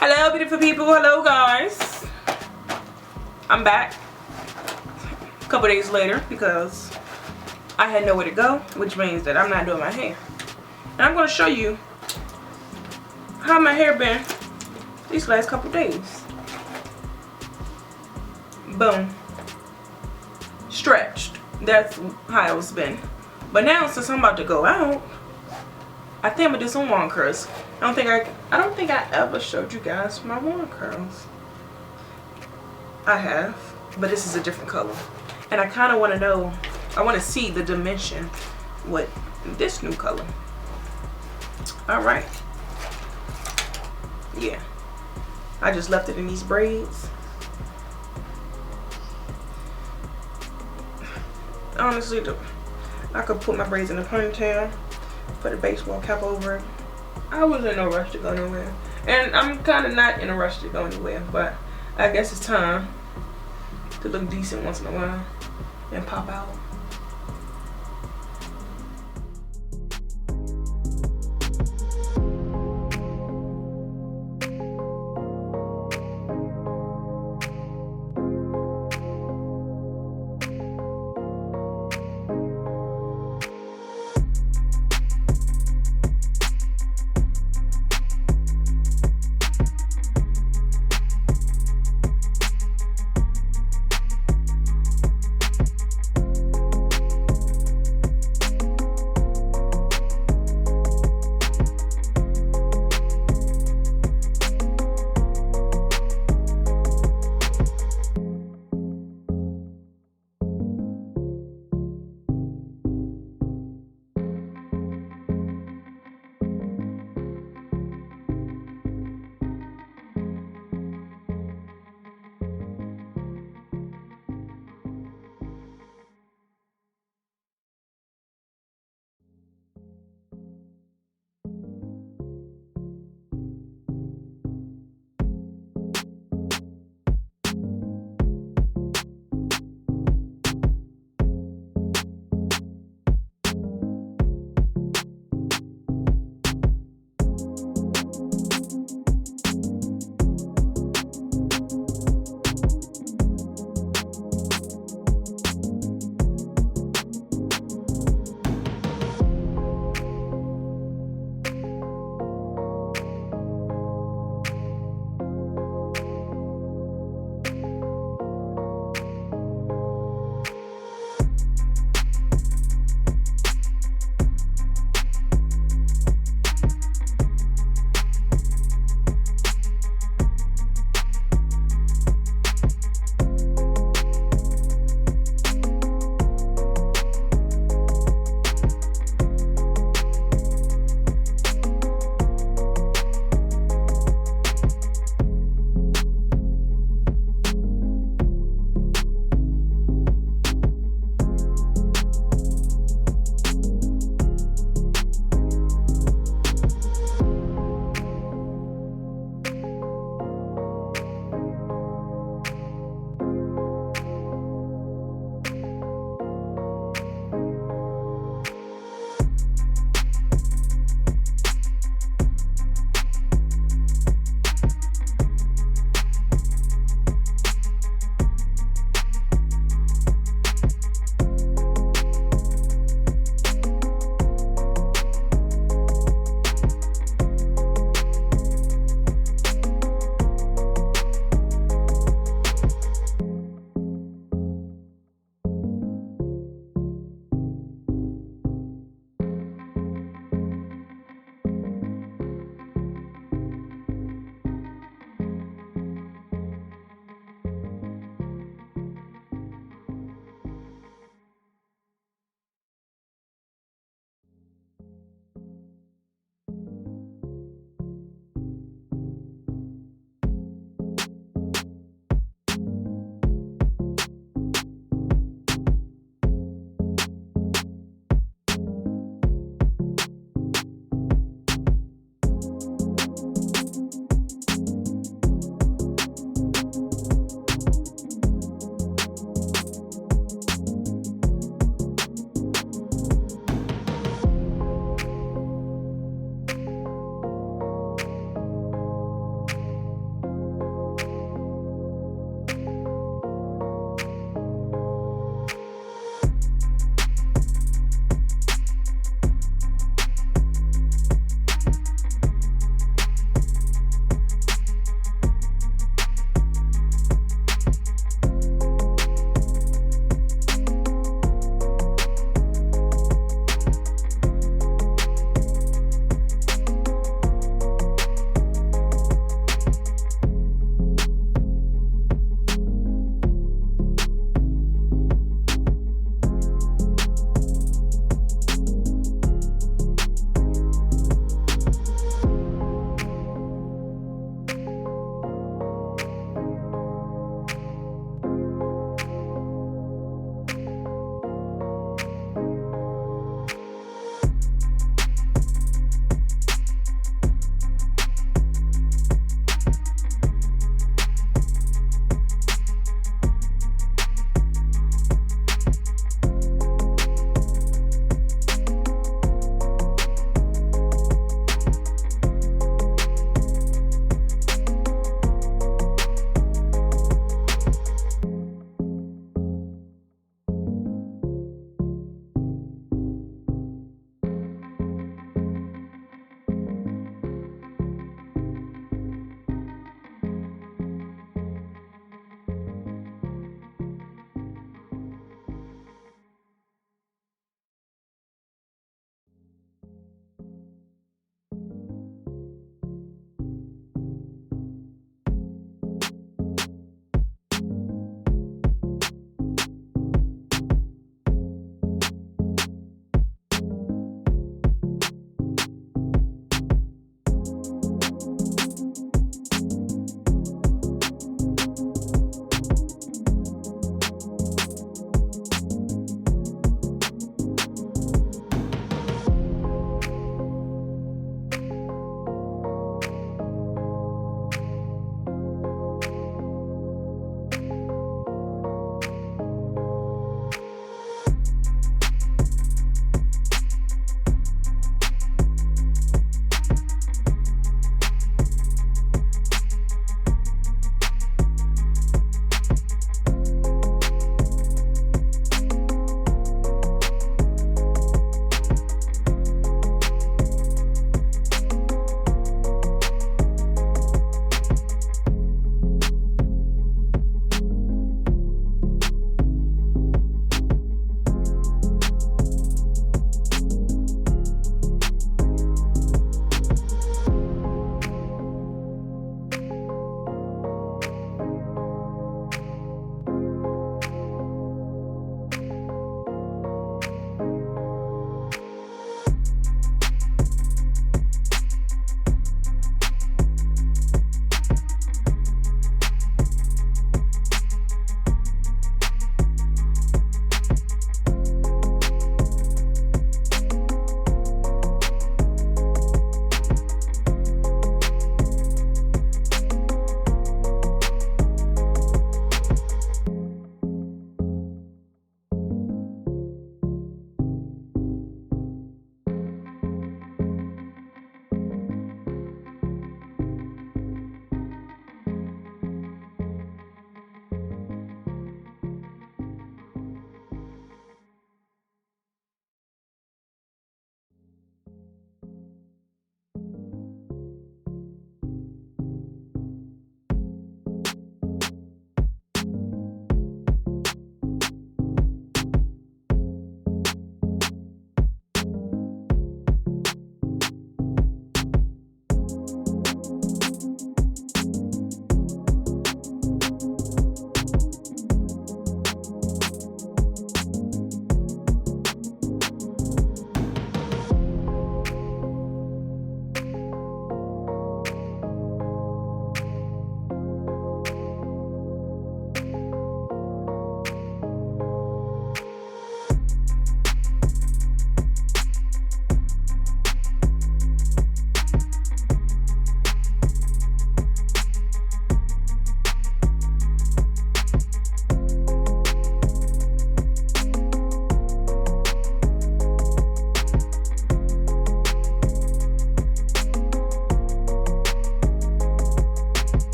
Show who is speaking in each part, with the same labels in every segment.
Speaker 1: Hello, beautiful people. Hello, guys. I'm back a couple days later because I had nowhere to go, which means that I'm not doing my hair. And I'm going to show you how my hair been these last couple days. Boom. Stretched. That's how it's been. But now, since I'm about to go out, I think I'm gonna do some wand curls. I don't think I ever showed you guys my wand curls. I have, but this is a different color. And I kind of want to know, I want to see the dimension with this new color. All right. Yeah. I just left it in these braids. Honestly, I could put my braids in a ponytail, put a baseball cap over it. I was in no rush to go nowhere. And I'm kind of not in a rush to go anywhere, but I guess it's time to look decent once in a while and pop out.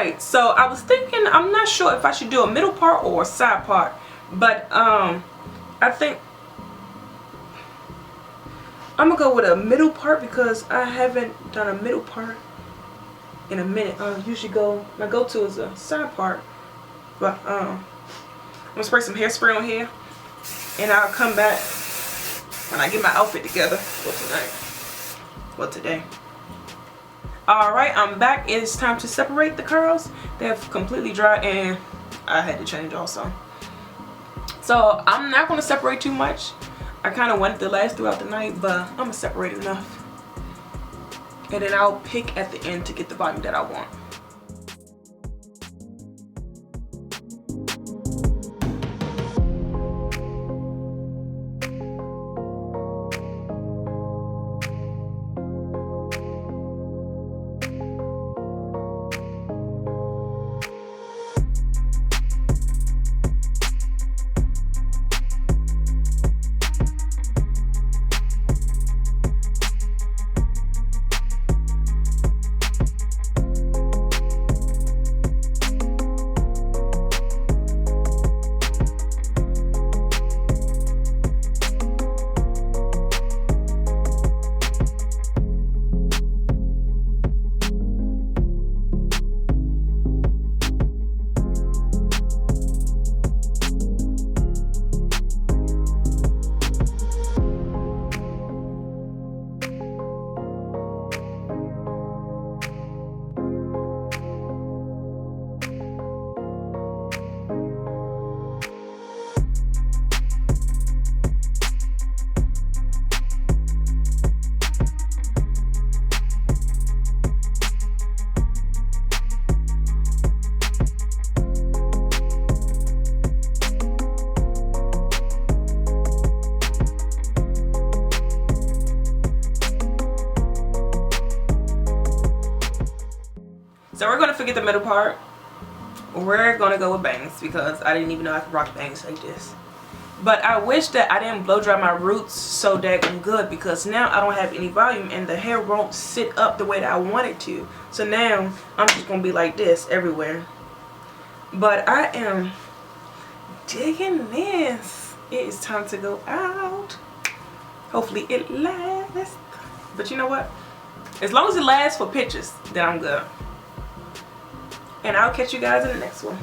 Speaker 1: Alright, so I was thinking, I'm not sure if I should do a middle part or a side part, but I think I'm gonna go with a middle part because I haven't done a middle part in a minute. Usually my go-to is a side part, but I'm gonna spray some hairspray on here, and I'll come back when I get my outfit together for tonight. Well, today. Alright, I'm back. It's time to separate the curls. They have completely dried and I had to change also. So I'm not going to separate too much. I kind of want it to last throughout the night, but I'm going to separate enough. And then I'll pick at the end to get the volume that I want. So we're gonna forget the middle part. We're gonna go with bangs because I didn't even know I could rock bangs like this. But I wish that I didn't blow dry my roots so daggone good, because now I don't have any volume and the hair won't sit up the way that I want it to. So now I'm just gonna be like this everywhere. But I am digging this. It is time to go out. Hopefully it lasts. But you know what? As long as it lasts for pictures, then I'm good. And I'll catch you guys in the next one.